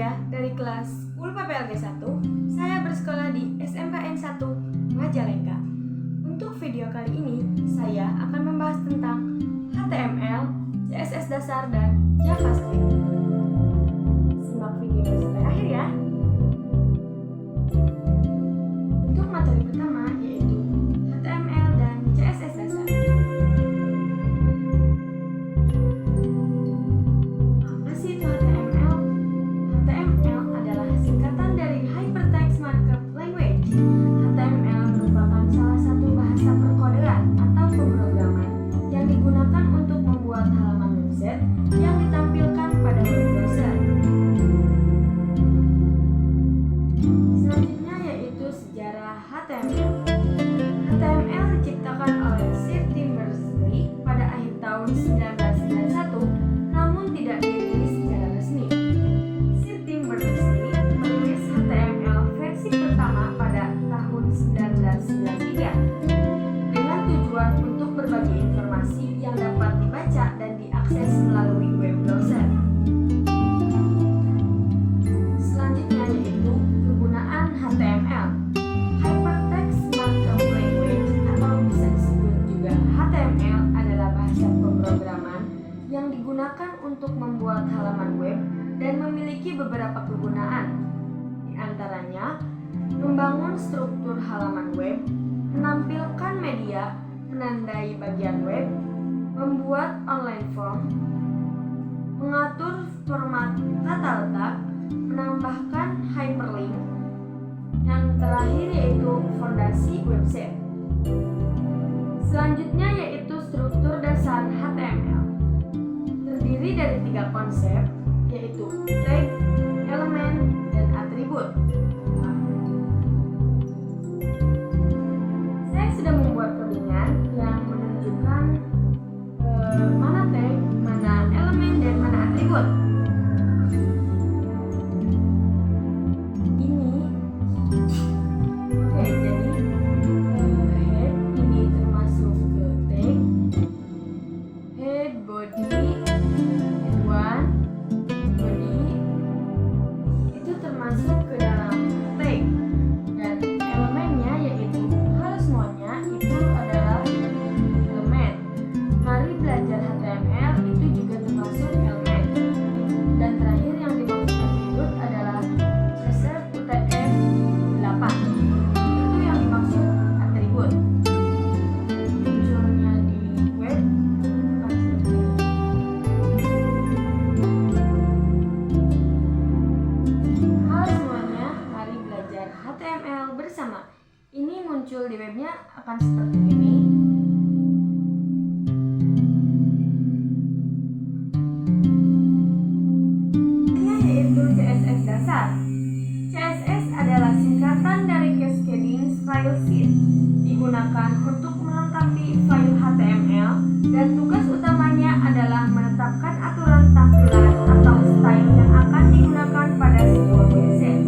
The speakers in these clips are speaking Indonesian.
saya dari kelas 10 PPLG 1. Saya bersekolah di SMKN 1 Majalengka. Untuk video kali ini, saya akan membahas tentang HTML, CSS dasar, dan JavaScript. Simak video sampai akhir ya. Untuk materi pertama yaitu HTML dan CSS dasar. Apa sih itu HTML? HTML adalah singkatan dari Hypertext Markup Language. HTML merupakan salah satu bahasa perkodean atau pemrograman yang digunakan untuk membuat halaman website yang ditampilkan pada web browser. Selanjutnya yaitu sejarah HTML. HTML diciptakan oleh Sir Tim Berners-Lee pada akhir tahun 1991, namun tidak dirilis secara resmi. Sir Tim Berners-Lee menulis HTML versi pertama pada tahun 1993 dengan tujuan untuk berbagi informasi yang dapat dibaca dan diakses melalui web browser. Selanjutnya yaitu kegunaan HTML. Hypertext Markup Language atau bisa disebut juga HTML adalah bahasa pemrograman yang digunakan untuk membuat halaman web dan memiliki beberapa kegunaan. Di antaranya, membangun struktur halaman web, menampilkan media, menandai bagian web, membuat online form, mengatur format tata letak, menambahkan hyperlink. Yang terakhir yaitu fondasi website. Selanjutnya yaitu struktur dasar HTML. Terdiri dari 3 konsep, yaitu tag, elemen, dan atribut. Saya sudah membuat codingan yang menunjukkan mana tag, mana elemen, dan mana atribut. HTML bersama. Ini muncul di webnya akan seperti ini. Ini yaitu CSS dasar. CSS adalah singkatan dari Cascading Style Sheet. Digunakan untuk melengkapi file HTML dan tugas utamanya adalah menetapkan aturan tampilan atau style yang akan digunakan pada sebuah website.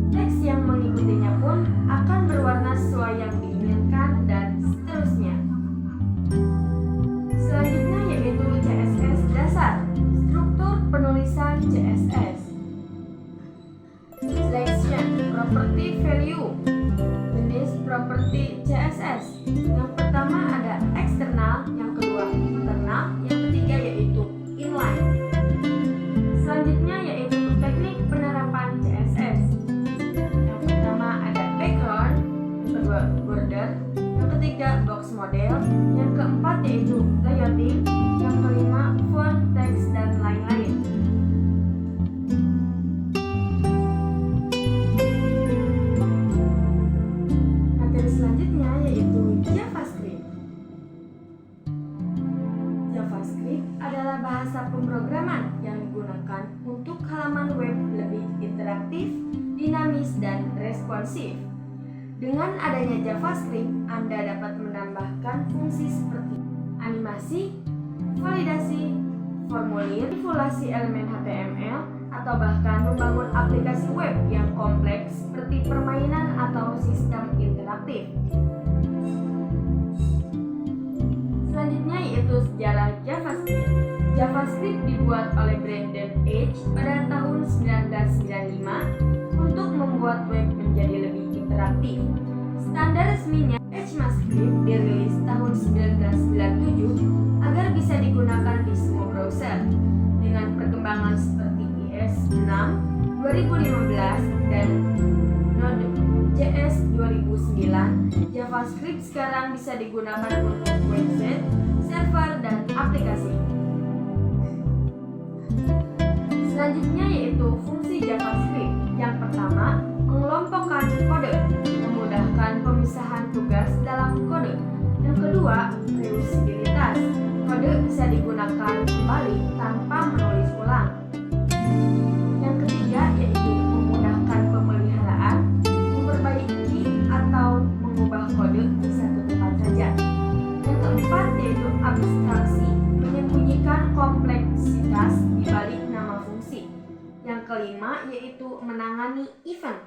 Teks yang mengikutinya pun akan berwarna sesuai yang diinginkan dan seterusnya. Selanjutnya yaitu CSS dasar. Struktur penulisan CSS. Selection, property value. Jenis properti CSS. Yang pertama ada eksternal, yang kedua internal, yang ketiga yaitu inline. Selanjutnya yaitu teknik penerapan CSS. Yang pertama ada background, yang kedua border, yang ketiga box model, yang keempat yaitu layouting, yang kelima font, text, dan lain-lain. Materi selanjutnya yaitu JavaScript. JavaScript adalah bahasa pemrograman yang digunakan untuk halaman web lebih interaktif, dinamis, dan responsif. Dengan adanya JavaScript, Anda dapat menambahkan fungsi seperti animasi, validasi, formulir, manipulasi elemen HTML, atau bahkan membangun aplikasi web yang kompleks seperti permainan atau sistem interaktif. Selanjutnya yaitu sejarah JavaScript. JavaScript dibuat oleh Brandon Page pada tahun 1995 untuk membuat web menjadi lebih interaktif. Standar resminya ECMAScript dirilis tahun 1997 agar bisa digunakan di semua browser. Dengan perkembangan seperti IS6 2015 dan Node.js 2009, JavaScript sekarang bisa digunakan untuk website, server, dan aplikasi. Selanjutnya yaitu fungsi JavaScript. Yang pertama, mengelompokkan kode, memudahkan pemisahan tugas dalam kode. Yang kedua, reusabilitas. Kode bisa digunakan kembali tanpa menulis ulang. Yang ketiga yaitu memudahkan pemeliharaan, memperbaiki atau mengubah kode di satu tempat saja. Yang keempat yaitu abstraksi, menyembunyikan kompleksitas di balik nama fungsi. Yang kelima yaitu menangani event,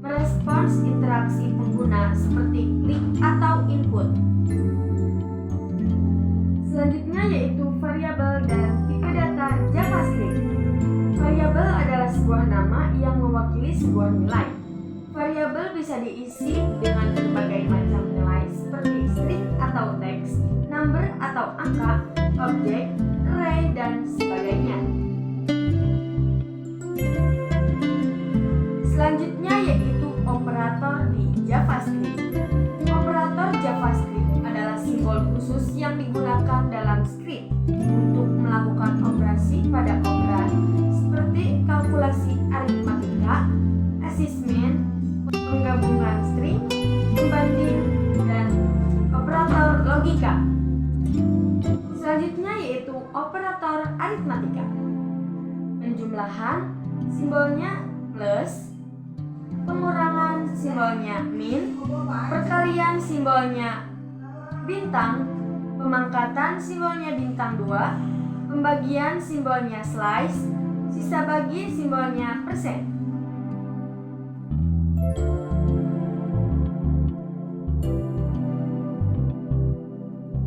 merespons interaksi pengguna seperti klik atau input. Selanjutnya yaitu variabel dan tipe data JavaScript. Variabel adalah sebuah nama yang mewakili sebuah nilai. Variabel bisa diisi dengan berbagai macam nilai seperti string atau teks, number atau angka, objek, array, dan sebagainya. Selanjutnya yaitu operator di JavaScript. Operator JavaScript adalah simbol khusus yang digunakan dalam script untuk melakukan operasi pada operan seperti kalkulasi aritmatika, assessment, penggabungan string, pembanding, dan operator logika. Selanjutnya yaitu operator aritmatika. Penjumlahan simbolnya plus, pengurangan simbolnya min, perkalian simbolnya bintang, pemangkatan simbolnya bintang 2, pembagian simbolnya slice, sisa bagi simbolnya persen.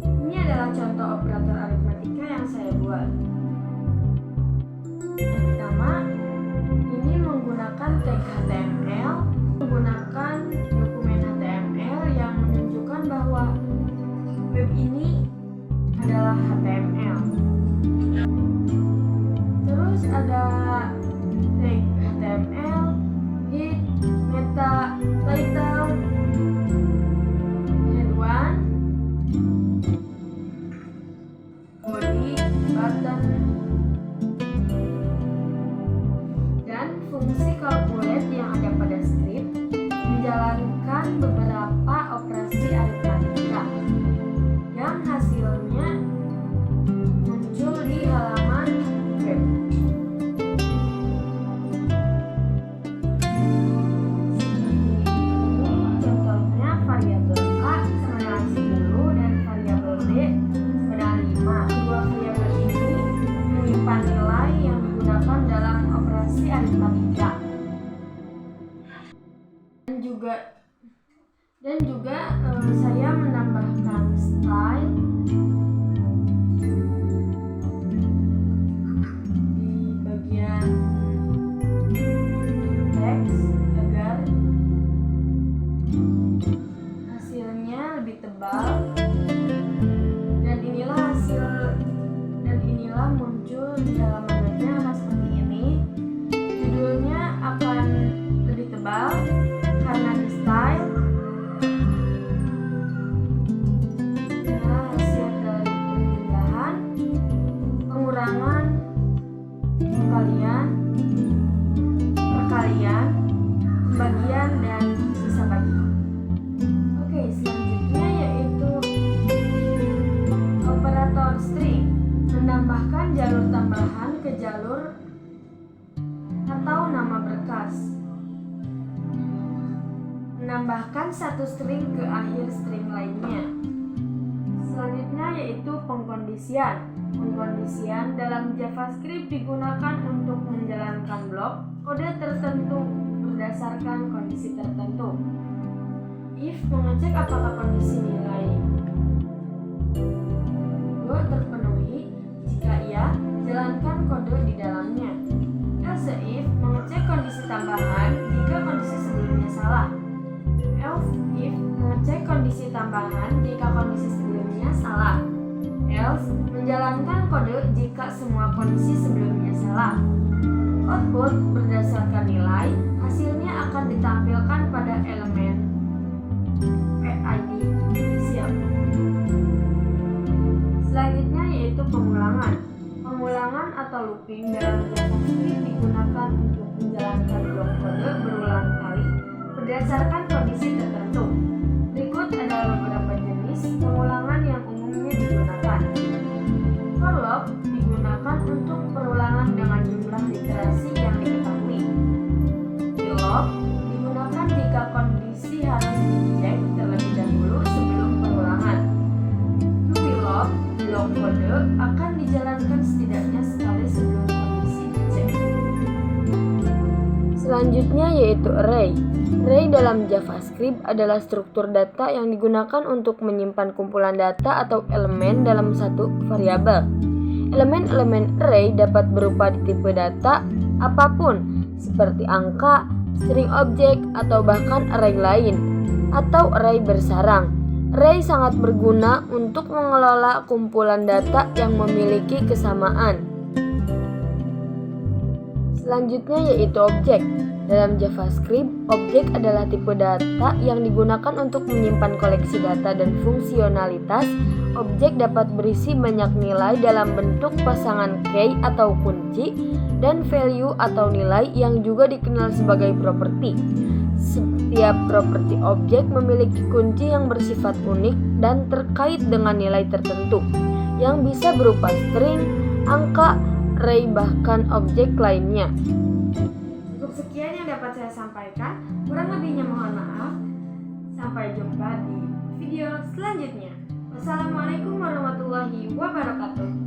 Ini adalah contoh operator aritmatika yang saya buat. Yang pertama, ini menggunakan tag HTML, menggunakan dokumen HTML yang menunjukkan bahwa web ini adalah HTML. Terus ada tag HTML, head, meta, title, head1, body, button, dan fungsi calculate yang ada pada script menjalankan beberapa operasi aritmatika yang hasilnya muncul di halaman web. Ini contohnya variabel A sama 10 dan variabel B sama 5. Dua variabel ini menyimpan nilai yang digunakan dalam operasi aritmatika. Dan juga saya menambahkan style di bagian teks agar hasilnya lebih tebal, dan inilah muncul di halaman webnya seperti ini. Judulnya akan lebih tebal karena di style. Hasil dari penjumlahan, pengurangan, perkalian, pembagian, dan sisa bagi. Oke, selanjutnya yaitu operator string, menambahkan jalur tambahan ke jalur atau nama berkas, menambahkan satu string ke akhir string lainnya. Selanjutnya yaitu pengkondisian. Pengkondisian dalam JavaScript digunakan untuk menjalankan blok kode tertentu berdasarkan kondisi tertentu. If mengecek apakah kondisi nilai terpenuhi. Jika iya, jalankan kode di dalamnya. Else if mengecek kondisi tambahan jika kondisi sebelumnya salah. Else if mengecek kondisi tambahan jika kondisi sebelumnya salah. Else menjalankan kode jika semua kondisi sebelumnya salah. Output berdasarkan nilai, hasilnya akan ditampilkan pada elemen PID initial. Selanjutnya yaitu pengulangan. Pengulangan atau looping dalam JavaScript digunakan untuk menjalankan blok kode berulang kali berdasarkan kondisi tertentu. Berikut adalah beberapa jenis pengulangan yang umumnya digunakan. For loop digunakan untuk perulangan dengan jumlah iterasi yang diketahui. While loop digunakan jika kondisi harus dicek terlebih dahulu sebelum perulangan. Do loop blok kode akan dijalankan setidaknya sekali sebelum kondisi dicek. Selanjutnya yaitu array. Array dalam JavaScript adalah struktur data yang digunakan untuk menyimpan kumpulan data atau elemen dalam satu variabel. Elemen-elemen array dapat berupa di tipe data apapun, seperti angka, string objek, atau bahkan array lain, atau array bersarang. Array sangat berguna untuk mengelola kumpulan data yang memiliki kesamaan. Selanjutnya yaitu objek. Dalam JavaScript, objek adalah tipe data yang digunakan untuk menyimpan koleksi data dan fungsionalitas. Objek dapat berisi banyak nilai dalam bentuk pasangan key atau kunci dan value atau nilai yang juga dikenal sebagai properti. Setiap properti objek memiliki kunci yang bersifat unik dan terkait dengan nilai tertentu yang bisa berupa string, angka, array, bahkan objek lainnya. Cukup sekian yang dapat saya sampaikan, kurang lebihnya mohon maaf. Sampai jumpa di video selanjutnya. Wassalamualaikum warahmatullahi wabarakatuh.